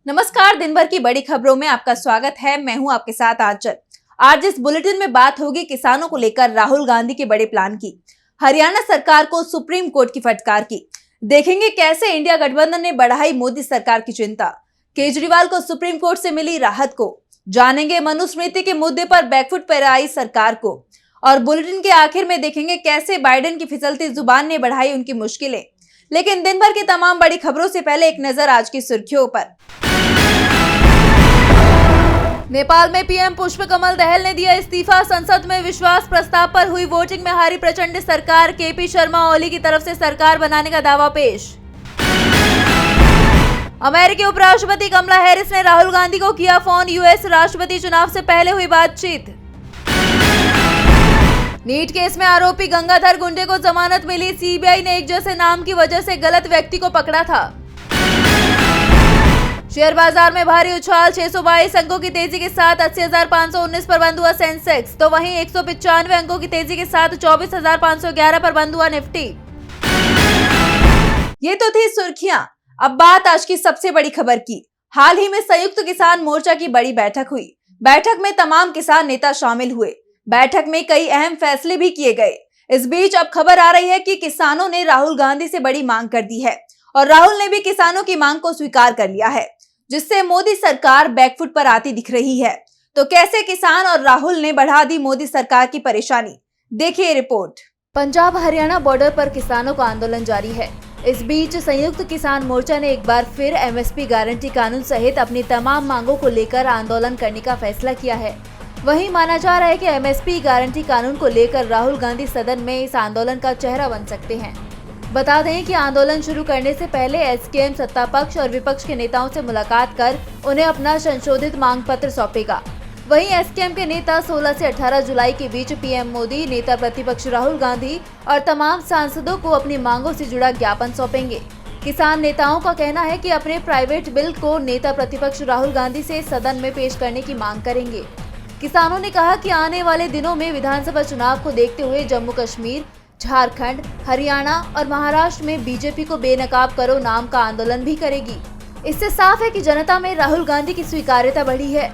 नमस्कार, दिन भर की बड़ी खबरों में आपका स्वागत है। मैं हूं आपके साथ आंचल। आज इस बुलेटिन में बात होगी किसानों को लेकर राहुल गांधी के बड़े प्लान की, हरियाणा सरकार को सुप्रीम कोर्ट की फटकार की, देखेंगे कैसे इंडिया गठबंधन ने बढ़ाई मोदी सरकार की चिंता, केजरीवाल को सुप्रीम कोर्ट से मिली राहत को, जानेंगे मनुस्मृति के मुद्दे पर बैकफुट पर आई सरकार को, और बुलेटिन के आखिर में देखेंगे कैसे बाइडेन की फिसलती जुबान ने बढ़ाई उनकी मुश्किलें। लेकिन दिन भर की तमाम बड़ी खबरों से पहले एक नजर आज की सुर्खियों पर। नेपाल में पीएम पुष्प कमल दहल ने दिया इस्तीफा। संसद में विश्वास प्रस्ताव पर हुई वोटिंग में हारी प्रचंड सरकार। केपी शर्मा ओली की तरफ से सरकार बनाने का दावा पेश। अमेरिकी उपराष्ट्रपति कमला हैरिस ने राहुल गांधी को किया फोन। यूएस राष्ट्रपति चुनाव से पहले हुई बातचीत। नीट केस में आरोपी गंगाधर गुंडे को जमानत मिली। सीबीआई ने एक जैसे नाम की वजह से गलत व्यक्ति को पकड़ा था। शेयर बाजार में भारी उछाल। 622 अंकों की तेजी के साथ 80,519 पर बंद हुआ सेंसेक्स, तो वहीं 195 अंकों की तेजी के साथ 24,511 पर बंद हुआ निफ्टी। ये तो थी सुर्खियां। अब बात आज की सबसे बड़ी खबर की। हाल ही में संयुक्त किसान मोर्चा की बड़ी बैठक हुई। बैठक में तमाम किसान नेता शामिल हुए। बैठक में कई अहम फैसले भी किए गए। इस बीच अब खबर आ रही है कि किसानों ने राहुल गांधी से बड़ी मांग कर दी है और राहुल ने भी किसानों की मांग को स्वीकार कर लिया है, जिससे मोदी सरकार बैकफुट पर आती दिख रही है। तो कैसे किसान और राहुल ने बढ़ा दी मोदी सरकार की परेशानी, देखिए रिपोर्ट। पंजाब हरियाणा बॉर्डर पर किसानों का आंदोलन जारी है। इस बीच संयुक्त किसान मोर्चा ने एक बार फिर एमएसपी गारंटी कानून सहित अपनी तमाम मांगों को लेकर आंदोलन करने का फैसला किया है। वहीं माना जा रहा है कि एमएसपी गारंटी कानून को लेकर राहुल गांधी सदन में इस आंदोलन का चेहरा बन सकते हैं। बता दें कि आंदोलन शुरू करने से पहले एसकेएम सत्ता पक्ष और विपक्ष के नेताओं से मुलाकात कर उन्हें अपना संशोधित मांग पत्र सौंपेगा। वहीं एसकेएम के नेता 16 से 18 जुलाई के बीच पीएम मोदी, नेता प्रतिपक्ष राहुल गांधी और तमाम सांसदों को अपनी मांगों से जुड़ा ज्ञापन सौंपेंगे। किसान नेताओं का कहना है कि अपने प्राइवेट बिल को नेता प्रतिपक्ष राहुल गांधी से सदन में पेश करने की मांग करेंगे। किसानों ने कहा कि आने वाले दिनों में विधानसभा चुनाव को देखते हुए जम्मू कश्मीर, झारखंड, हरियाणा और महाराष्ट्र में बीजेपी को बेनकाब करो नाम का आंदोलन भी करेगी। इससे साफ है कि जनता में राहुल गांधी की स्वीकार्यता बढ़ी है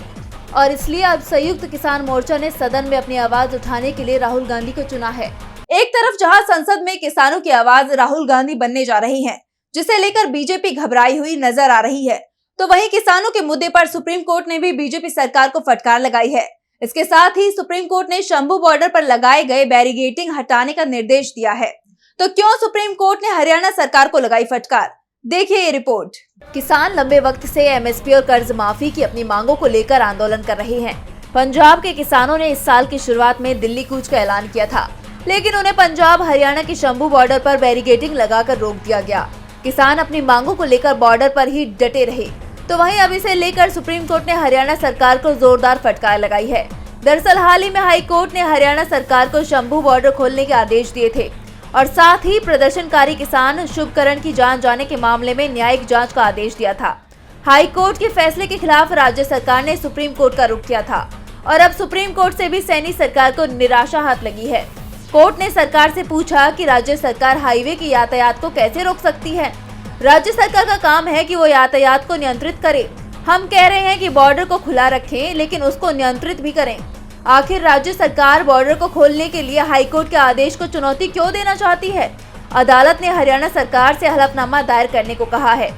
और इसलिए अब संयुक्त किसान मोर्चा ने सदन में अपनी आवाज उठाने के लिए राहुल गांधी को चुना है। एक तरफ जहां संसद में किसानों की आवाज राहुल गांधी बनने जा रही है, जिसे लेकर बीजेपी घबराई हुई नजर आ रही है, तो वहीं किसानों के मुद्दे पर सुप्रीम कोर्ट ने भी बीजेपी सरकार को फटकार लगाई है। इसके साथ ही सुप्रीम कोर्ट ने शंभू बॉर्डर पर लगाए गए बैरिगेटिंग हटाने का निर्देश दिया है। तो क्यों सुप्रीम कोर्ट ने हरियाणा सरकार को लगाई फटकार, देखिए ये रिपोर्ट। किसान लंबे वक्त से एमएसपी और कर्ज माफी की अपनी मांगों को लेकर आंदोलन कर रहे हैं। पंजाब के किसानों ने इस साल की शुरुआत में दिल्ली कूच का ऐलान किया था, लेकिन उन्हें पंजाब हरियाणा की शंभू बॉर्डर पर बैरिगेटिंग लगाकर रोक दिया गया। किसान अपनी मांगों को लेकर बॉर्डर पर ही डटे रहे। तो वहीं अब इसे लेकर सुप्रीम कोर्ट ने हरियाणा सरकार को जोरदार फटकार लगाई है। दरअसल हाल ही में हाई कोर्ट ने हरियाणा सरकार को शंभू बॉर्डर खोलने के आदेश दिए थे और साथ ही प्रदर्शनकारी किसान शुभकरण की जान जाने के मामले में न्यायिक जांच का आदेश दिया था। हाई कोर्ट के फैसले के खिलाफ राज्य सरकार ने सुप्रीम कोर्ट का रुख किया था और अब सुप्रीम कोर्ट से भी सैनी सरकार को निराशा हाथ लगी है। कोर्ट ने सरकार से पूछा कि राज्य सरकार हाईवे की यातायात को कैसे रोक सकती है। राज्य सरकार का काम है कि वो यातायात को नियंत्रित करे। हम कह रहे हैं कि बॉर्डर को खुला रखें, लेकिन उसको नियंत्रित भी करें। आखिर राज्य सरकार बॉर्डर को खोलने के लिए हाईकोर्ट के आदेश को चुनौती क्यों देना चाहती है? अदालत ने हरियाणा सरकार से हलफनामा दायर करने को कहा है।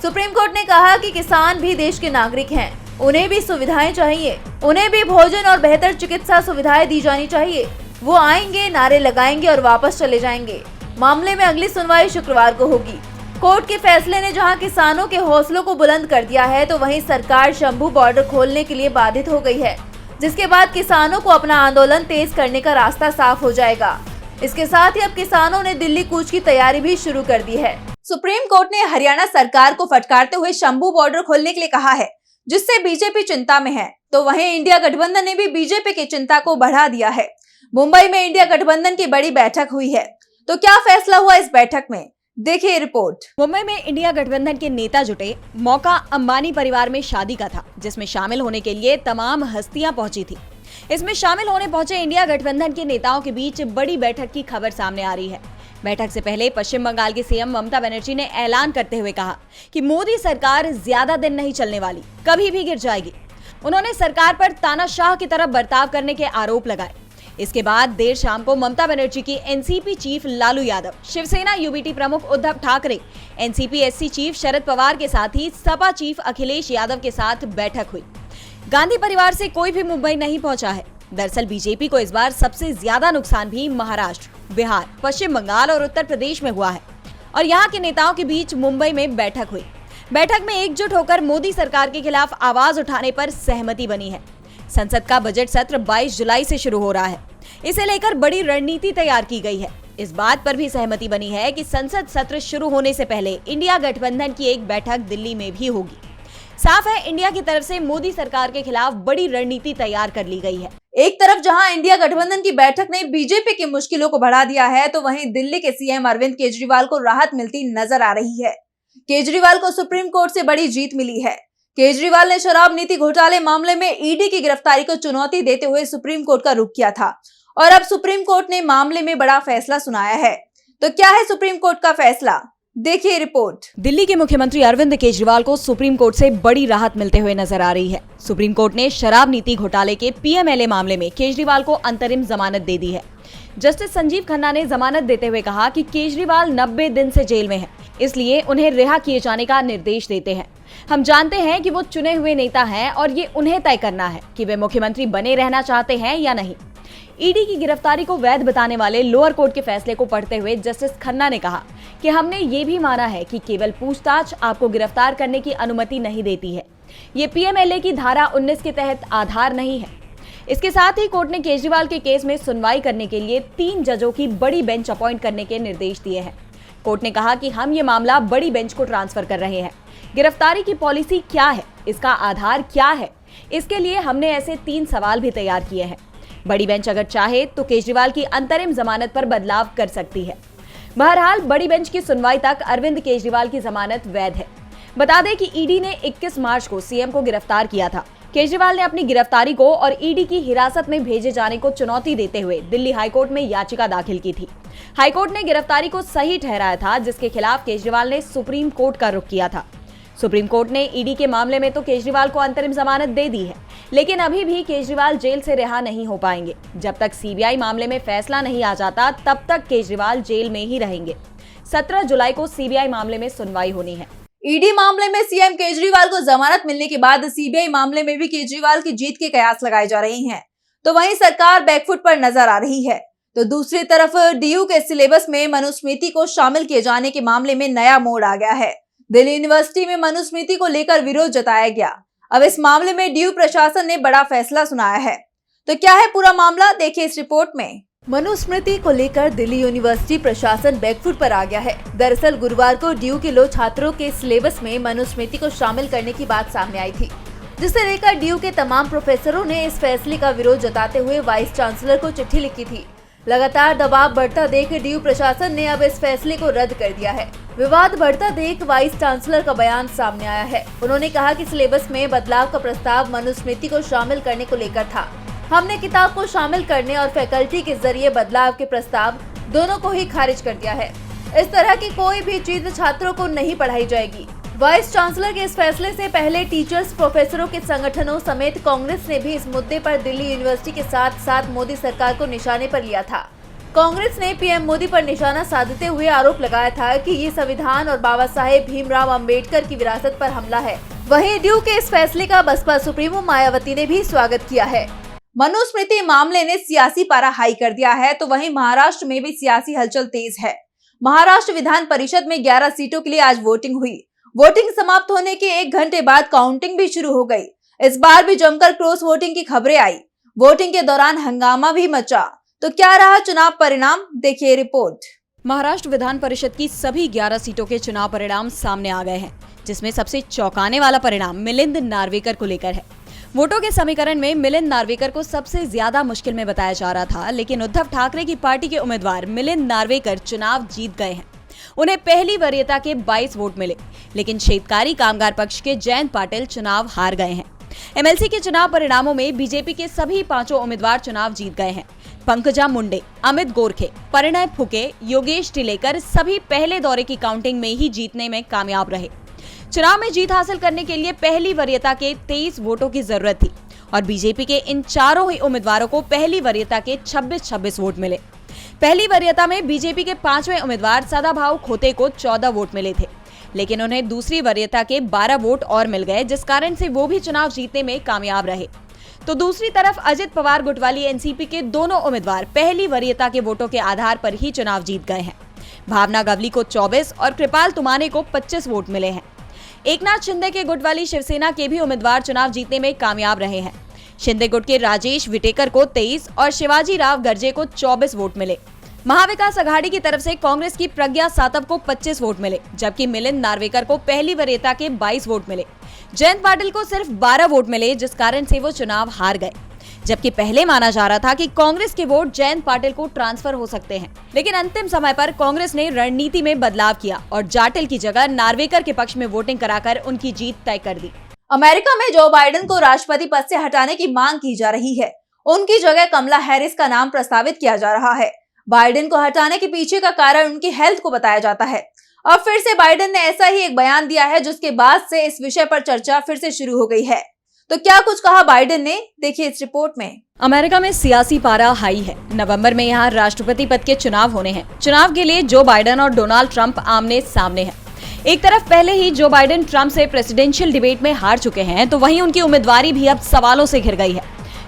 सुप्रीम कोर्ट ने कहा कि किसान भी देश के नागरिक हैं, उन्हें भी सुविधाएं चाहिए, उन्हें भी भोजन और बेहतर चिकित्सा सुविधाएं दी जानी चाहिए। वो आएंगे, नारे लगाएंगे और वापस चले जाएंगे। मामले में अगली सुनवाई शुक्रवार को होगी। कोर्ट के फैसले ने जहां किसानों के हौसलों को बुलंद कर दिया है, तो वहीं सरकार शंभू बॉर्डर खोलने के लिए बाधित हो गई है, जिसके बाद किसानों को अपना आंदोलन तेज करने का रास्ता साफ हो जाएगा। इसके साथ ही अब किसानों ने दिल्ली कूच की तैयारी भी शुरू कर दी है। सुप्रीम कोर्ट ने हरियाणा सरकार को फटकारते हुए शंभू बॉर्डर खोलने के लिए कहा है, जिससे बीजेपी चिंता में है। तो वहीं इंडिया गठबंधन ने भी बीजेपी की चिंता को बढ़ा दिया है। मुंबई में इंडिया गठबंधन की बड़ी बैठक हुई है। तो क्या फैसला हुआ इस बैठक में, देखिए रिपोर्ट। मुंबई में इंडिया गठबंधन के नेता जुटे। मौका अंबानी परिवार में शादी का था, जिसमें शामिल होने के लिए तमाम हस्तियां पहुंची थी। इसमें शामिल होने पहुंचे इंडिया गठबंधन के नेताओं के बीच बड़ी बैठक की खबर सामने आ रही है। बैठक से पहले पश्चिम बंगाल की सीएम ममता बनर्जी ने ऐलान करते हुए कहा कि मोदी सरकार ज्यादा दिन नहीं चलने वाली, कभी भी गिर जाएगी। उन्होंने सरकार पर तानाशाह की तरह बर्ताव करने के आरोप लगाए। इसके बाद देर शाम को ममता बनर्जी की NCP chief Lalu Yadav, Shiv Sena UBT प्रमुख Uddhav Thackeray, NCP SC chief Sharad Pawar के साथ ही सपा चीफ अखिलेश यादव के साथ बैठक हुई। गांधी परिवार से कोई भी मुंबई नहीं पहुंचा है। दरअसल बीजेपी को इस बार सबसे ज्यादा नुकसान भी महाराष्ट्र, बिहार, पश्चिम बंगाल और उत्तर प्रदेश में हुआ है और यहाँ के नेताओं के बीच मुंबई में बैठक हुई। बैठक में एकजुट होकर मोदी सरकार के खिलाफ आवाज उठाने पर सहमति बनी है। संसद का बजट सत्र 22 जुलाई से शुरू हो रहा है। इसे लेकर बड़ी रणनीति तैयार की गई है। इस बात पर भी सहमति बनी है कि संसद सत्र शुरू होने से पहले इंडिया गठबंधन की एक बैठक दिल्ली में भी होगी। साफ है, इंडिया की तरफ से मोदी सरकार के खिलाफ बड़ी रणनीति तैयार कर ली गई है। एक तरफ जहां इंडिया गठबंधन की बैठक ने बीजेपी की मुश्किलों को बढ़ा दिया है, तो वहीं दिल्ली के सीएम अरविंद केजरीवाल को राहत मिलती नजर आ रही है। केजरीवाल को सुप्रीम कोर्ट से बड़ी जीत मिली है। केजरीवाल ने शराब नीति घोटाले मामले में ईडी की गिरफ्तारी को चुनौती देते हुए सुप्रीम कोर्ट का रुख किया था और अब सुप्रीम कोर्ट ने मामले में बड़ा फैसला सुनाया है। तो क्या है सुप्रीम कोर्ट का फैसला, देखिए रिपोर्ट। दिल्ली के मुख्यमंत्री अरविंद केजरीवाल को सुप्रीम कोर्ट से बड़ी राहत मिलते हुए नजर आ रही है। सुप्रीम कोर्ट ने शराब नीति घोटाले के पीएमएलए मामले में केजरीवाल को अंतरिम जमानत दे दी है। जस्टिस संजीव खन्ना ने जमानत देते हुए कहा कि केजरीवाल 90 दिन से जेल में है, इसलिए उन्हें रिहा किए जाने का निर्देश देते हैं। हम जानते हैं कि वो चुने हुए नेता हैं और ये उन्हें तय करना है कि वे मुख्यमंत्री बने रहना चाहते हैं या नहीं। ईडी की गिरफ्तारी को वैध बताने वाले लोअर कोर्ट के फैसले को पढ़ते हुए जस्टिस खन्ना ने कहा कि हमने ये भी माना है कि केवल पूछताछ आपको गिरफ्तार करने की अनुमति नहीं देती है। ये पीएमएलए की धारा 19 के तहत आधार नहीं है। इसके साथ ही कोर्ट ने केजरीवाल के केस में सुनवाई करने के लिए 3 जजों की बड़ी बेंच अपॉइंट करने के निर्देश दिए हैं। कोर्ट ने कहा कि हम ये मामला बड़ी बेंच को ट्रांसफर कर रहे हैं। गिरफ्तारी की पॉलिसी क्या है, इसका आधार क्या है, इसके लिए हमने ऐसे 3 सवाल भी तैयार किए हैं। बड़ी बेंच अगर चाहे तो केजरीवाल की अंतरिम जमानत पर बदलाव कर सकती है। बहरहाल बड़ी बेंच की सुनवाई तक अरविंद केजरीवाल की जमानत वैध है। बता दें कि ईडी ने 21 मार्च को सीएम को गिरफ्तार किया था। केजरीवाल ने अपनी गिरफ्तारी को और ईडी की हिरासत में भेजे जाने को चुनौती देते हुए दिल्ली हाईकोर्ट में याचिका दाखिल की थी। हाईकोर्ट ने गिरफ्तारी को सही ठहराया था, जिसके खिलाफ केजरीवाल ने सुप्रीम कोर्ट का रुख किया था। सुप्रीम कोर्ट ने ईडी के मामले में तो केजरीवाल को अंतरिम जमानत दे दी है, लेकिन अभी भी केजरीवाल जेल से रिहा नहीं हो पाएंगे। जब तक सीबीआई मामले में फैसला नहीं आ जाता, तब तक केजरीवाल जेल में ही रहेंगे। 17 जुलाई को सीबीआई मामले में सुनवाई होनी है। ईडी मामले में सीएम केजरीवाल को जमानत मिलने के बाद सीबीआई मामले में भी केजरीवाल की जीत के कयास लगाए जा रहे हैं, तो वहीं सरकार बैकफुट पर नजर आ रही है। तो दूसरी तरफ डीयू के सिलेबस में मनुस्मृति को शामिल किए जाने के मामले में नया मोड़ आ गया है। दिल्ली यूनिवर्सिटी में मनुस्मृति को लेकर विरोध जताया गया। अब इस मामले में डीयू प्रशासन ने बड़ा फैसला सुनाया है। तो क्या है पूरा मामला, देखिए इस रिपोर्ट में। मनुस्मृति को लेकर दिल्ली यूनिवर्सिटी प्रशासन बैकफुट पर आ गया है। दरअसल गुरुवार को डीयू के लो छात्रों के सिलेबस में मनुस्मृति को शामिल करने की बात सामने आई थी, जिसे लेकर डीयू के तमाम प्रोफेसरों ने इस फैसले का विरोध जताते हुए वाइस चांसलर को चिट्ठी लिखी थी। लगातार दबाव बढ़ता देख डीयू प्रशासन ने अब इस फैसले को रद्द कर दिया है। विवाद बढ़ता देख वाइस चांसलर का बयान सामने आया है। उन्होंने कहा कि सिलेबस में बदलाव का प्रस्ताव मनुस्मृति को शामिल करने को लेकर था। हमने किताब को शामिल करने और फैकल्टी के जरिए बदलाव के प्रस्ताव दोनों को ही खारिज कर दिया है। इस तरह की कोई भी चीज छात्रों को नहीं पढ़ाई जाएगी। वाइस चांसलर के इस फैसले से पहले टीचर्स, प्रोफेसरों के संगठनों समेत कांग्रेस ने भी इस मुद्दे पर दिल्ली यूनिवर्सिटी के साथ साथ मोदी सरकार को निशाने पर लिया था। कांग्रेस ने पीएम मोदी पर निशाना साधते हुए आरोप लगाया था कि ये संविधान और बाबा साहेब भीमराव अंबेडकर की विरासत पर हमला है। वहीं डीयू के इस फैसले का बसपा सुप्रीमो मायावती ने भी स्वागत किया है। मनुस्मृति मामले ने सियासी पारा हाई कर दिया है, तो वहीं महाराष्ट्र में भी सियासी हलचल तेज है। महाराष्ट्र विधान परिषद में 11 सीटों के लिए आज वोटिंग हुई। वोटिंग समाप्त होने के 1 घंटे बाद काउंटिंग भी शुरू हो गई। इस बार भी जमकर क्रॉस वोटिंग की खबरें आई। वोटिंग के दौरान हंगामा भी मचा। तो क्या रहा चुनाव परिणाम, देखिए रिपोर्ट। महाराष्ट्र विधान परिषद की सभी 11 सीटों के चुनाव परिणाम सामने आ गए हैं, जिसमें सबसे चौंकाने वाला परिणाम मिलिंद नार्वेकर को लेकर है। वोटों के समीकरण में मिलिंद नार्वेकर को सबसे ज्यादा मुश्किल में बताया जा रहा था, लेकिन उद्धव ठाकरे की पार्टी के उम्मीदवार मिलिंद नार्वेकर चुनाव जीत गए हैं। उन्हें पहली वरीयता के 22 वोट मिले, लेकिन शेतकारी कामगार पक्ष के जयंत पाटिल चुनाव हार गए हैं। एमएलसी के चुनाव परिणामों में बीजेपी के सभी 5 उम्मीदवार चुनाव जीत गए हैं, पंकजा मुंडे, अमित गोरखे, परिणय फुके, योगेश टिलेकर सभी पहले दौरे की काउंटिंग में ही जीतने में कामयाब रहे। चुनाव में जीत हासिल करने के लिए पहली वरीयता के 23 वोटों की जरूरत थी और बीजेपी के इन चारों ही उम्मीदवारों को पहली वरीयता के 26-26 वोट मिले। पहली वरीयता में बीजेपी के 5वें उम्मीदवार सदाभाऊ खोते को 14 वोट मिले थे, लेकिन उन्हें दूसरी वरीयता के 12 वोट और मिल गए, जिस कारण से वो भी चुनाव जीतने में कामयाब रहे। तो दूसरी तरफ अजित पवार गुट वाली एनसीपी के दोनों उम्मीदवार पहली वरीयता के वोटों के आधार पर ही चुनाव जीत गए हैं। भावना गवली को 24 और कृपाल तुमाने को 25 वोट मिले हैं। एकनाथ शिंदे के गुट वाली शिवसेना के भी उम्मीदवार चुनाव जीतने में कामयाब रहे हैं। शिंदे गुट के राजेश विटेकर को 23 और शिवाजी राव गर्जे को 24 वोट मिले। महाविकास अघाड़ी की तरफ से कांग्रेस की प्रज्ञा सातव को 25 वोट मिले, जबकि मिलिंद नार्वेकर को पहली वरीयता के 22 वोट मिले। जयंत पाटिल को सिर्फ 12 वोट मिले, जिस कारण से वो चुनाव हार गए, जबकि पहले माना जा रहा था कि कांग्रेस के वोट जयंत पाटिल को ट्रांसफर हो सकते हैं। लेकिन अंतिम समय पर कांग्रेस ने रणनीति में बदलाव किया और जाटिल की जगह नार्वेकर के पक्ष में वोटिंग कराकर उनकी जीत तय कर दी। अमेरिका में जो बाइडेन को राष्ट्रपति पद से हटाने की मांग की जा रही है, उनकी जगह कमला हैरिस का नाम प्रस्तावित किया जा रहा है। बाइडेन को हटाने के पीछे का कारण उनकी हेल्थ को बताया जाता है। अब फिर से बाइडेन ने ऐसा ही एक बयान दिया है, जिसके बाद से इस विषय पर चर्चा फिर से शुरू हो गई है। तो क्या कुछ कहा बाइडेन ने, देखिए इस रिपोर्ट में। अमेरिका में सियासी पारा हाई है। नवंबर में यहाँ राष्ट्रपति पद के चुनाव होने हैं। चुनाव के लिए जो बाइडेन और डोनाल्ड ट्रंप आमने सामने हैं। एक तरफ पहले ही जो बाइडेन ट्रंप से प्रेसिडेंशियल डिबेट में हार चुके हैं, तो वहीं उनकी उम्मीदवारी भी अब सवालों से घिर गई है।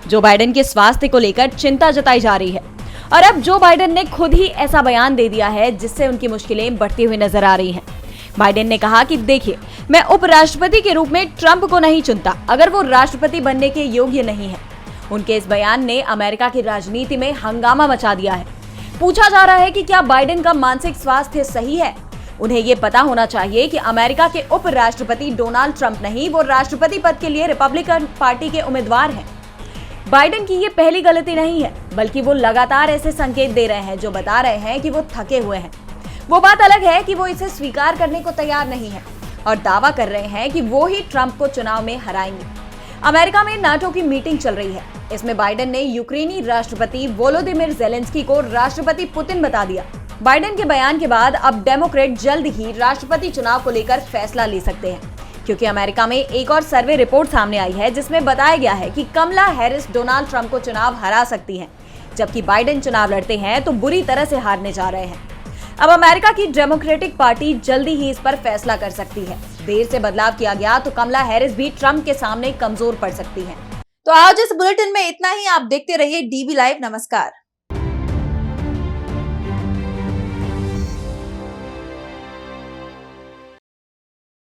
जो बाइडेन के स्वास्थ्य को लेकर चिंता जताई जा रही है और अब जो बाइडेन ने खुद ही ऐसा बयान दे दिया है, जिससे उनकी मुश्किलें बढ़ती हुई नजर आ रही हैं। बाइडेन ने कहा कि देखिए, मैं उपराष्ट्रपति के रूप में ट्रंप को नहीं चुनता अगर वो राष्ट्रपति बनने के योग्य नहीं है। उनके इस बयान ने अमेरिका की राजनीति में हंगामा मचा दिया है। पूछा जा रहा है कि क्या बाइडेन का मानसिक स्वास्थ्य सही है। उन्हें ये पता होना चाहिए कि अमेरिका के उपराष्ट्रपति डोनाल्ड ट्रंप नहीं, वो राष्ट्रपति पद के लिए रिपब्लिकन पार्टी के उम्मीदवार हैं। बाइडेन की ये पहली गलती नहीं है, बल्कि वो लगातार ऐसे संकेत दे रहे हैं जो बता रहे हैं कि वो थके हुए हैं। वो बात अलग है कि वो इसे स्वीकार करने को तैयार नहीं है और दावा कर रहे हैं कि वो ही ट्रंप को चुनाव में हराएंगे। अमेरिका में नाटो की मीटिंग चल रही है। इसमें बाइडेन ने यूक्रेनी राष्ट्रपति वोलोदिमिर ज़ेलेंस्की को राष्ट्रपति पुतिन बता दिया। बाइडेन के बयान के बाद अब डेमोक्रेट जल्द ही राष्ट्रपति चुनाव को लेकर फैसला ले सकते हैं, क्योंकि अमेरिका में एक और सर्वे रिपोर्ट सामने आई है, जिसमें बताया गया है कि कमला हैरिस डोनाल्ड ट्रंप को चुनाव हरा सकती हैं, जबकि बाइडेन चुनाव लड़ते हैं तो बुरी तरह से हारने जा रहे हैं। अब अमेरिका की डेमोक्रेटिक पार्टी जल्दी ही इस पर फैसला कर सकती है। देर से बदलाव किया गया तो कमला हैरिस भी ट्रंप के सामने कमजोर पड़ सकती हैं। तो आज इस बुलेटिन में इतना ही। आप देखते रहिए डीबी लाइव। नमस्कार।